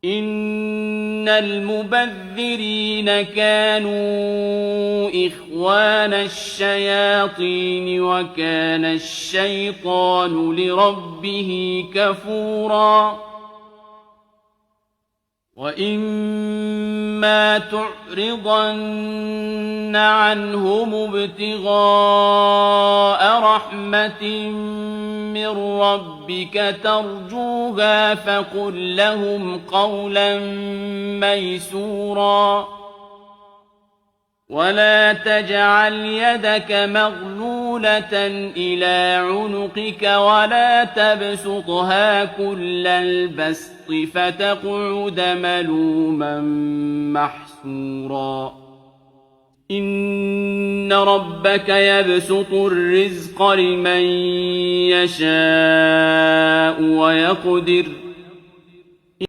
إِنَّ الْمُبَذِّرِينَ كَانُوا إِخْوَانَ الشَّيَاطِينِ وَكَانَ الشَّيْطَانُ لِرَبِّهِ كَفُورًا وَإِمَّا تُعْرِضَنَّ عَنْهُمُ ابْتِغَاءَ رَحْمَةٍ مِّن رَّبِّكَ تَرْجُوهَا فَقُل لَّهُمْ قَوْلًا مَّيْسُورًا وَلَا تَجْعَلْ يَدَكَ مَغْلُولَةً إِلَىٰ عُنُقِكَ وَلَا تَبْسُطْهَا كُلَّ الْبَسْطِ فَتَقْعُدَ مَلُومًا مَّحْسُورًا إِنَّ رَبَّكَ يَبْسُطُ الرِّزْقَ لِمَن يَشَاءُ وَيَقْدِرُ